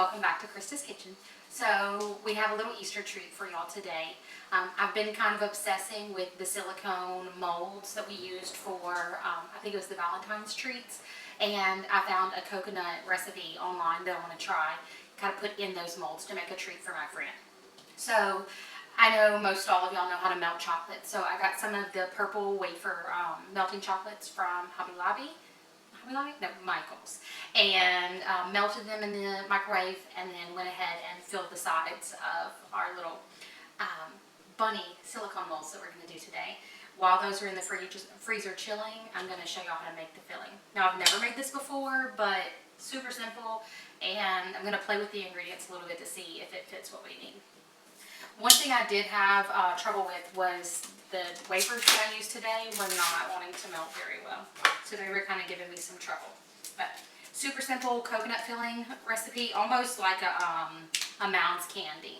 welcome back to Krista's Kitchen. So we have a little Easter treat for y'all today. I've been kind of obsessing with the silicone molds that we used for, I think it was the Valentine's treats. And I found a coconut recipe online that I want to try, kind of put in those molds to make a treat for my friend. So I know most all of y'all know how to melt chocolate. So I got some of the purple wafer melting chocolates from Hobby Lobby. No, Michael's, and melted them in the microwave, and then went ahead and filled the sides of our little bunny silicone molds that we're going to do today. While those are in the freezer chilling, I'm going to show y'all how to make the filling. Now, I've never made this before, but super simple, and I'm going to play with the ingredients a little bit to see if it fits what we need. One thing I did have trouble with was the wafers that I used today were not wanting to melt very well. So they were kind of giving me some trouble. But super simple coconut filling recipe, almost like a Mounds candy.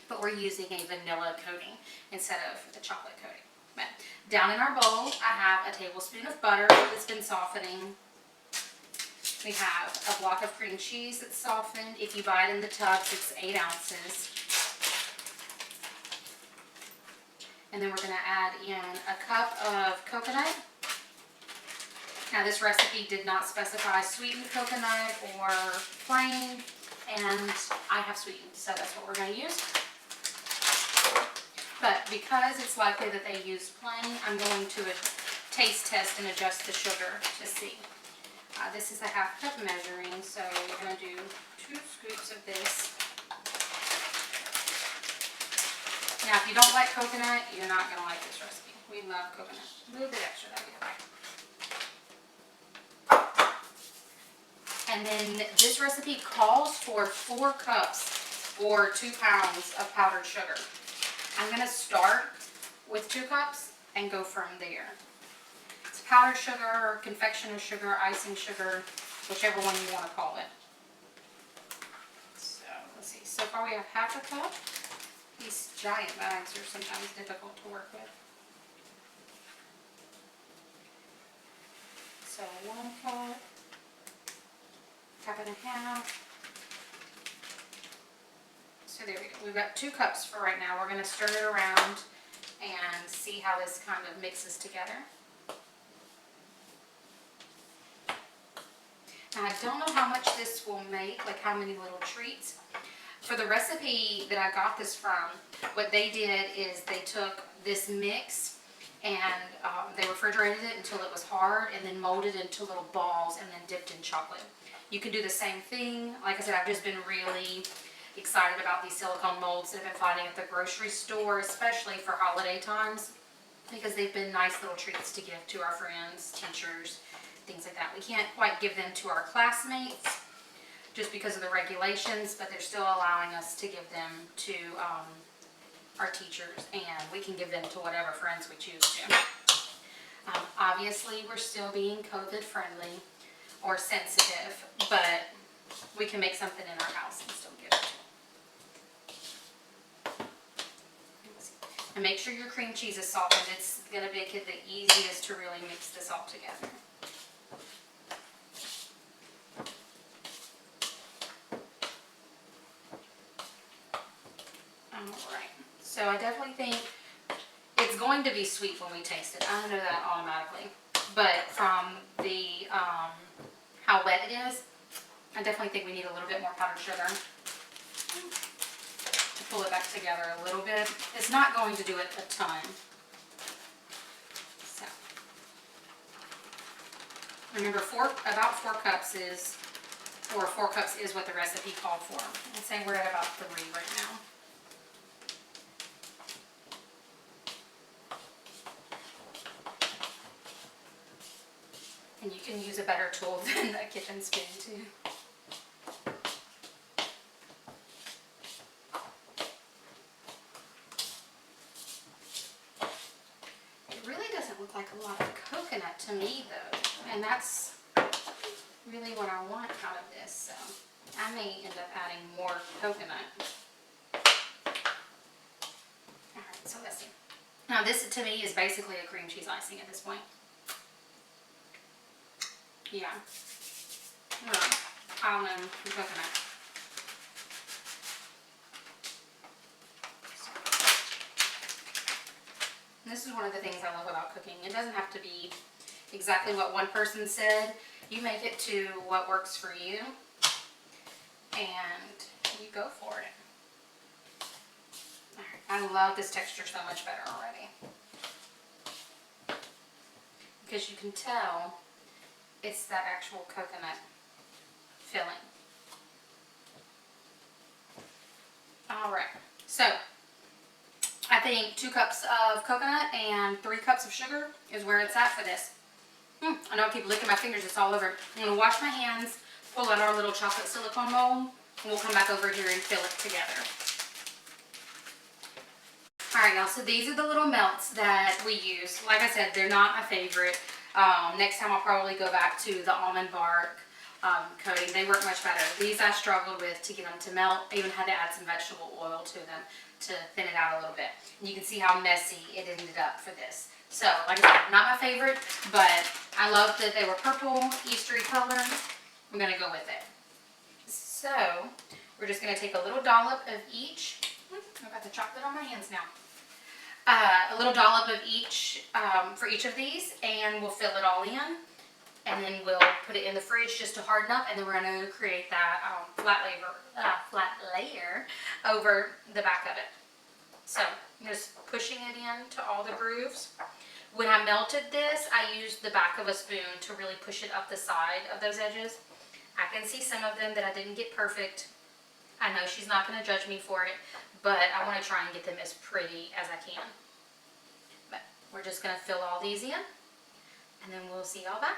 But we're using a vanilla coating instead of a chocolate coating. But down in our bowl, I have a tablespoon of butter that's been softening. We have a block of cream cheese that's softened. If you buy it in the tubs, it's 8 ounces. And then we're going to add in a cup of coconut. Now this recipe did not specify sweetened coconut or plain, and I have sweetened, so that's what we're going to use. But because it's likely that they use plain, I'm going to taste test and adjust the sugar to see. This is a half cup measuring, so we're going to do 2 scoops of this. Now, if you don't like coconut, you're not going to like this recipe. We love coconut. A little bit extra, that'd be okay. And then this recipe calls for 4 cups or 2 pounds of powdered sugar. I'm going to start with 2 cups and go from there. It's powdered sugar, confectioner sugar, icing sugar, whichever one you want to call it. So, let's see. So far we have half a cup. These giant bags are sometimes difficult to work with. So 1 cup, cup and a half. So there we go. We've got 2 cups for right now. We're going to stir it around and see how this kind of mixes together. Now I don't know how much this will make, like how many little treats. For the recipe that I got this from, what they did is they took this mix and they refrigerated it until it was hard and then molded it into little balls and then dipped in chocolate. You can do the same thing. Like I said, I've just been really excited about these silicone molds that I've been finding at the grocery store, especially for holiday times, because they've been nice little treats to give to our friends, teachers, things like that. We can't quite give them to our classmates just because of the regulations, but they're still allowing us to give them to our teachers, and we can give them to whatever friends we choose to. Obviously, we're still being COVID friendly or sensitive, but we can make something in our house and still give it to them. And make sure your cream cheese is softened. It's going to make it the easiest to really mix this all together. Alright, so I definitely think it's going to be sweet when we taste it. I know that automatically. But from the how wet it is, I definitely think we need a little bit more powdered sugar to pull it back together a little bit. It's not going to do it a ton. So remember, about 4 cups is what the recipe called for. I'd say we're at about 3 right now. And you can use a better tool than a kitchen spoon too. It really doesn't look like a lot of coconut to me though, and that's really what I want out of this, so I may end up adding more coconut. Alright, so let's see. Now this to me is basically a cream cheese icing at this point. Yeah. Almond and coconut. And this is one of the things I love about cooking. It doesn't have to be exactly what one person said. You make it to what works for you, and you go for it. All right. I love this texture so much better already, because you can tell it's that actual coconut filling. All right, so I think 2 cups of coconut and 3 cups of sugar is where it's at for this. I know I keep licking my fingers, it's all over. I'm gonna wash my hands, pull out our little chocolate silicone mold, and we'll come back over here and fill it together. All right, y'all, so these are the little melts that we use. Like I said, they're not my favorite. Next time I'll probably go back to the almond bark coating. They work much better. These I struggled with to get them to melt. I even had to add some vegetable oil to them to thin it out a little bit. And you can see how messy it ended up for this. So, like I said, not my favorite, but I love that they were purple, Eastery color. I'm going to go with it. So, we're just going to take a little dollop of each. I've got the chocolate on my hands now. A little dollop of each for each of these, and we'll fill it all in. And then we'll put it in the fridge just to harden up, and then we're going to create that flat layer over the back of it. So I'm just pushing it into all the grooves. When I melted this, I used the back of a spoon to really push it up the side of those edges. I can see some of them that I didn't get perfect. I know she's not going to judge me for it, but I want to try and get them as pretty as I can. But we're just going to fill all these in, and then we'll see y'all back.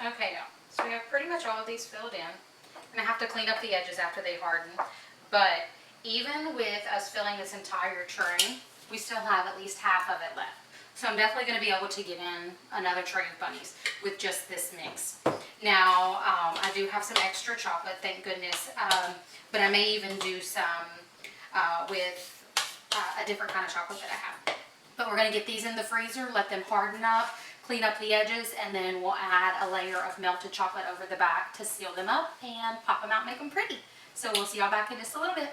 Okay, y'all, so we have pretty much all of these filled in. And I have to clean up the edges after they harden, but even with us filling this entire tray, we still have at least half of it left. So I'm definitely going to be able to get in another tray of bunnies with just this mix. Now, I do have some extra chocolate, thank goodness, but I may even do some with a different kind of chocolate that I have. But we're going to get these in the freezer, let them harden up, clean up the edges, and then we'll add a layer of melted chocolate over the back to seal them up and pop them out and make them pretty. So we'll see y'all back in just a little bit.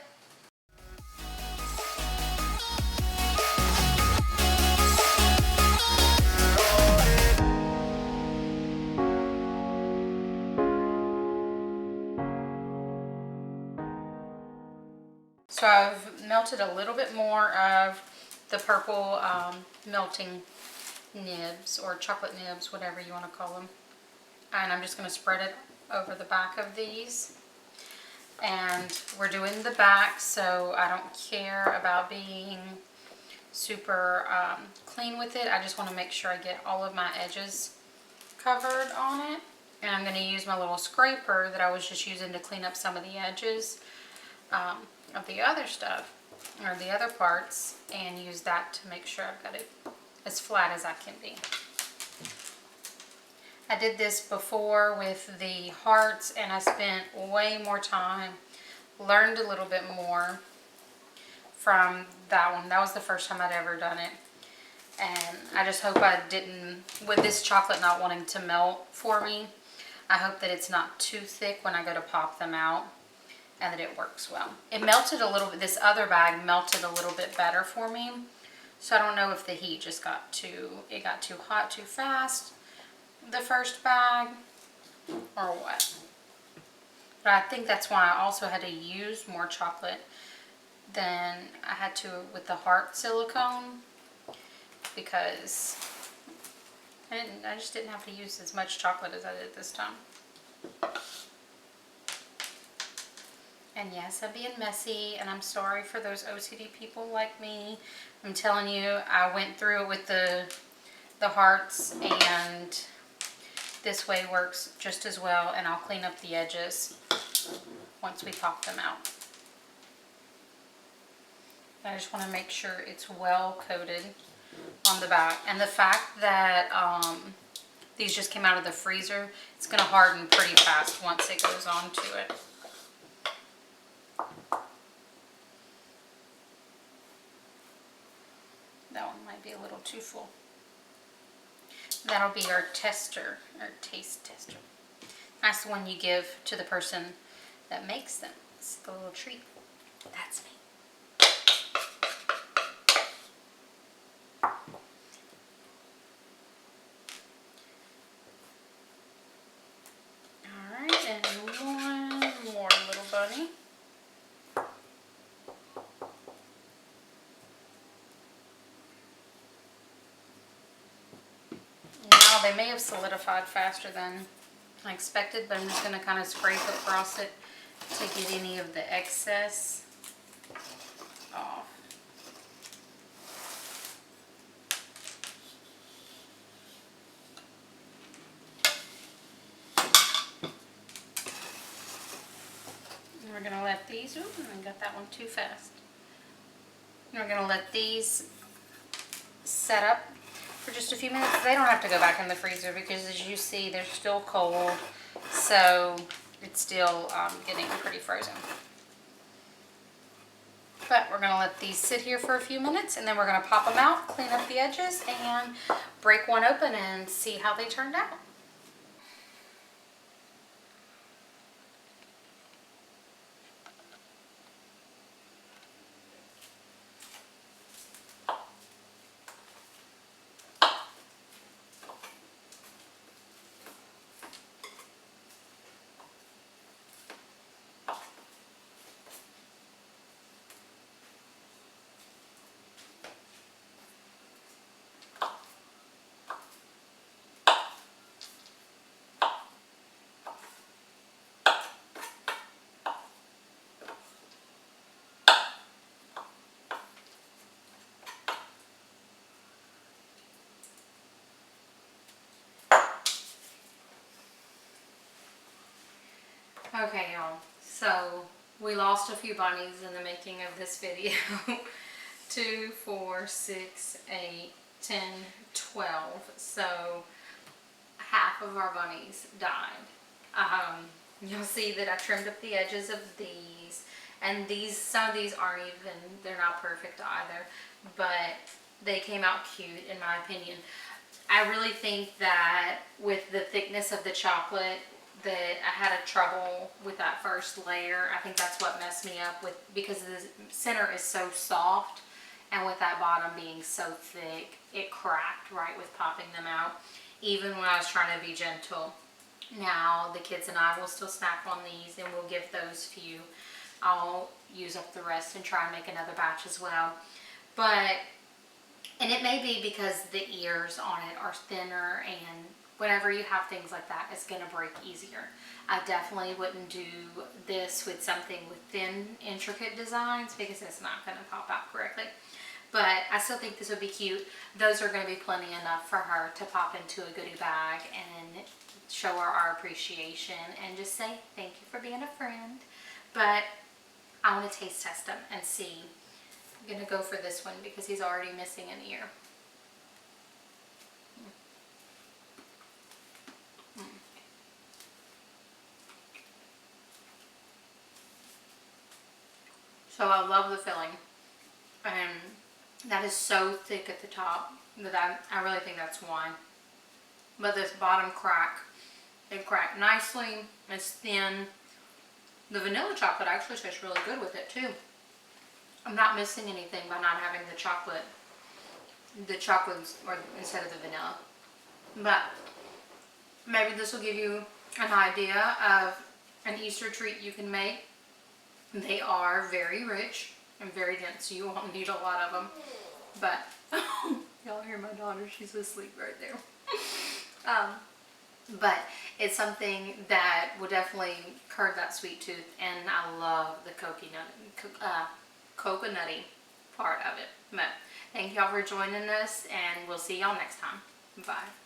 So I've melted a little bit more of the purple melting nibs, or chocolate nibs, whatever you want to call them. And I'm just going to spread it over the back of these. And we're doing the back, so I don't care about being super clean with it. I just want to make sure I get all of my edges covered on it. And I'm going to use my little scraper that I was just using to clean up some of the edges of the other stuff, or the other parts, and use that to make sure I've got it as flat as I can be. I did this before with the hearts, and I spent way more time, learned a little bit more from that one. That was the first time I'd ever done it. And I just hope I didn't, with this chocolate not wanting to melt for me, I hope that it's not too thick when I go to pop them out, and that it works well. It melted a little bit, this other bag melted a little bit better for me. So I don't know if the heat just got too hot too fast, the first bag, or what. But I think that's why I also had to use more chocolate than I had to with the heart silicone, because I just didn't have to use as much chocolate as I did this time. And yes, I'm being messy, and I'm sorry for those OCD people like me. I'm telling you, I went through it with the hearts, and this way works just as well, and I'll clean up the edges once we pop them out. I just want to make sure it's well coated on the back. And the fact that these just came out of the freezer, it's going to harden pretty fast once it goes onto it. That one might be a little too full. That'll be our tester, our taste tester. That's the one you give to the person that makes them. It's the little treat. That's me. Alright, and one more little bunny. Now they may have solidified faster than I expected, but I'm just going to kind of scrape across it to get any of the excess off. And we're going to let these, ooh, I got that one too fast. And we're going to let these set up for just a few minutes. They don't have to go back in the freezer because, as you see, they're still cold, so it's still getting pretty frozen. But we're going to let these sit here for a few minutes, and then we're going to pop them out, clean up the edges, and break one open and see how they turned out. Okay, y'all, so we lost a few bunnies in the making of this video. 2, 4, 6, 8, 10, 12. So half of our bunnies died. You'll see that I trimmed up the edges of these, and some of these aren't even, they're not perfect either, but they came out cute in my opinion. I really think that with the thickness of the chocolate, that I had a trouble with that first layer. I think that's what messed me up with, because the center is so soft, and with that bottom being so thick, it cracked right with popping them out, even when I was trying to be gentle. Now the kids and I will still snack on these, and we'll give those few. I'll use up the rest and try and make another batch as well. And it may be because the ears on it are thinner, and whenever you have things like that, it's going to break easier. I definitely wouldn't do this with something with thin, intricate designs, because it's not going to pop out correctly. But I still think this would be cute. Those are going to be plenty enough for her to pop into a goodie bag and show her our appreciation and just say thank you for being a friend. But I want to taste test them and see. I'm going to go for this one because he's already missing an ear. So I love the filling, and that is so thick at the top that I really think that's why. But this bottom crack, it cracked nicely, it's thin. The vanilla chocolate actually tastes really good with it too. I'm not missing anything by not having the chocolate or instead of the vanilla. But maybe this will give you an idea of an Easter treat you can make. They are very rich and very dense, so you won't need a lot of them. But y'all hear my daughter, she's asleep right there. But it's something that will definitely curb that sweet tooth, and I love the coconutty part of it. But thank y'all for joining us, and we'll see y'all next time. Bye.